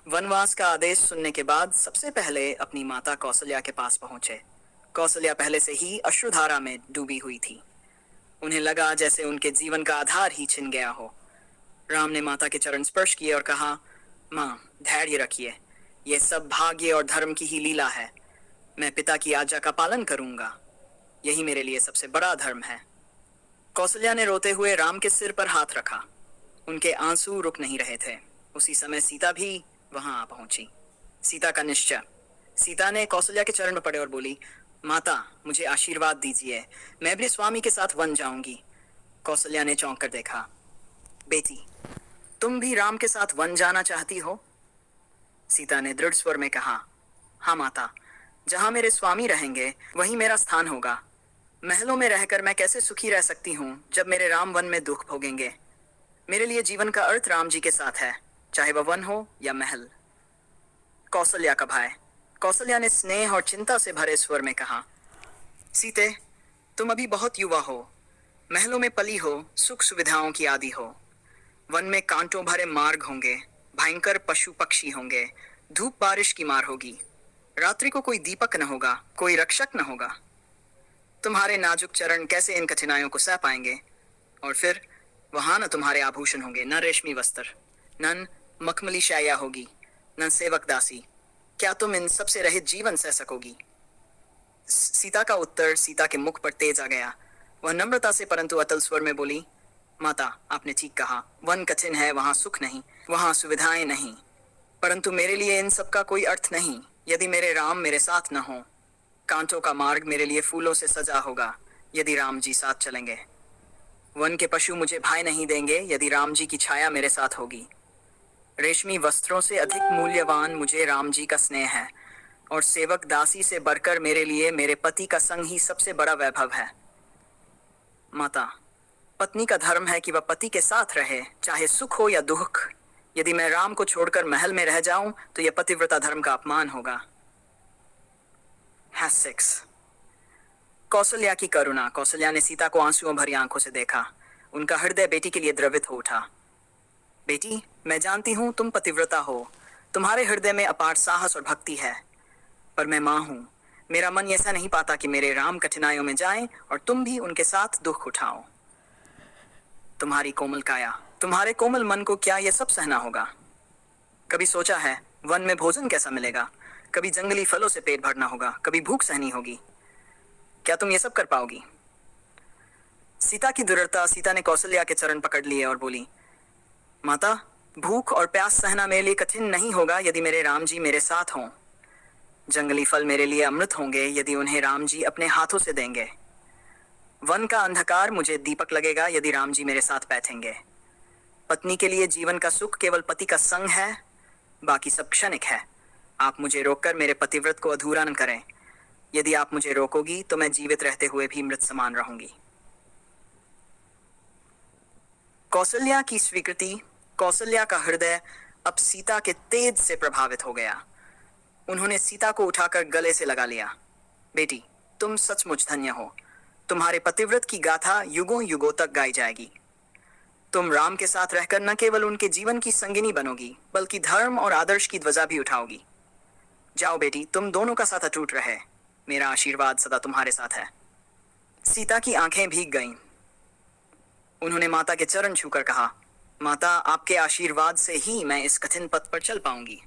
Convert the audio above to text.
वनवास का आदेश सुनने के बाद सबसे पहले अपनी माता कौशल्या के पास पहुंचे। कौशल्या पहले से ही अश्रुधारा में डूबी हुई थी। उन्हें लगा जैसे उनके जीवन का आधार ही छिन गया हो। राम ने माता के चरण स्पर्श किए और कहा, माँ, धैर्य रखिए। ये सब भाग्य और धर्म की ही लीला है। मैं पिता की आज्ञा का पालन करूंगा। यही मेरे लिए सबसे बड़ा धर्म है। कौशल्या ने रोते हुए राम के सिर पर हाथ रखा। उनके आंसू रुक नहीं रहे थे। उसी समय सीता भी वहां आ पहुंची। सीता का निश्चय। सीता ने कौशल्या के चरण में पड़े और बोली, माता, मुझे आशीर्वाद दीजिए। मैं अपने स्वामी के साथ वन जाऊंगी। कौशल्या ने चौंक कर देखा। बेटी, तुम भी राम के साथ वन जाना चाहती हो? सीता ने दृढ़ स्वर में कहा, हाँ माता, जहां मेरे स्वामी रहेंगे वहीं मेरा स्थान होगा। महलों में रहकर मैं कैसे सुखी रह सकती हूँ जब मेरे राम वन में दुख भोगेंगे। मेरे लिए जीवन का अर्थ राम जी के साथ है, चाहे वह वन हो या महल। कौशल्या का भाई। कौशल्या ने स्नेह और चिंता से भरे स्वर में कहा, सीते, तुम अभी बहुत युवा हो। महलों में पली हो, सुख सुविधाओं की आदी हो। वन में कांटों भरे मार्ग होंगे, भयंकर पशु पक्षी होंगे, धूप बारिश की मार होगी। रात्रि को कोई दीपक न होगा, कोई रक्षक न होगा। तुम्हारे नाजुक चरण कैसे इन कठिनाइयों को सह पाएंगे? और फिर वहां न तुम्हारे आभूषण होंगे, न रेशमी वस्त्र, न मखमली शैया होगी, न सेवक दासी। क्या तुम इन सब से रहित जीवन सह सकोगी? सीता का उत्तर सीता के मुख पर तेज आ गया। वह नम्रता से परंतु अतल स्वर में बोली, माता, आपने ठीक कहा। वन कठिन है, वहां सुख नहीं, वहां सुविधाएं नहीं। परंतु मेरे लिए इन सब का कोई अर्थ नहीं यदि मेरे राम मेरे साथ न हो। कांटों का मार्ग मेरे लिए फूलों से सजा होगा यदि राम जी साथ चलेंगे। वन के पशु मुझे भाई नहीं देंगे यदि राम जी की छाया मेरे साथ होगी। रेशमी वस्त्रों से अधिक मूल्यवान मुझे राम जी का स्नेह है, और सेवक दासी से बढ़कर मेरे लिए मेरे पति का संग ही सबसे बड़ा वैभव है। माता, पत्नी का धर्म है कि वह पति के साथ रहे, चाहे सुख हो या दुख। यदि मैं राम को छोड़कर महल में रह जाऊं तो यह पतिव्रता धर्म का अपमान होगा। हैसिक्स। कौशल्या की करुणा। कौशल्या ने सीता को आंसुओं भरी आंखों से देखा। उनका हृदय बेटी के लिए द्रवित हो उठा। बेटी, मैं जानती हूं तुम पतिव्रता हो। तुम्हारे हृदय में अपार साहस और भक्ति है। पर मैं मां हूं। मेरा मन ऐसा नहीं पाता कि मेरे राम कठिनाइयों में जाएं और तुम भी उनके साथ दुख उठाओ। तुम्हारी कोमल काया, तुम्हारे कोमल मन को क्या यह सब सहना होगा? कभी सोचा है वन में भोजन कैसा मिलेगा? कभी जंगली फलों से पेट भरना होगा, कभी भूख सहनी होगी। क्या तुम ये सब कर पाओगी? सीता की दृढ़ता। सीता ने कौशल्या के चरण पकड़ लिए और बोली, माता, भूख और प्यास सहना मेरे लिए कठिन नहीं होगा यदि मेरे राम जी मेरे साथ हों। जंगली फल मेरे लिए अमृत होंगे यदि उन्हें राम जी अपने हाथों से देंगे। वन का अंधकार मुझे दीपक लगेगा यदि राम जी मेरे साथ बैठेंगे। पत्नी के लिए जीवन का सुख केवल पति का संग है, बाकी सब क्षणिक है। आप मुझे रोककर मेरे पतिव्रत को अधूरा न करें। यदि आप मुझे रोकोगी तो मैं जीवित रहते हुए भी मृत समान रहूंगी। कौशल्या की स्वीकृति। कौशल्या का हृदय अब सीता के तेज से प्रभावित हो गया। उन्होंने सीता को उठाकर गले से लगा लिया। बेटी, तुम सचमुच धन्य हो। तुम्हारे पतिव्रत की गाथा युगों युगों तक गाई जाएगी। तुम राम के साथ रहकर न केवल उनके जीवन की संगिनी बनोगी, बल्कि धर्म और आदर्श की ध्वजा भी उठाओगी। जाओ बेटी, तुम दोनों का साथ अटूट रहे। मेरा आशीर्वाद सदा तुम्हारे साथ है। सीता की आंखें भीग गईं। उन्होंने माता के चरण छूकर कहा, माता, आपके आशीर्वाद से ही मैं इस कठिन पथ पर चल पाऊंगी।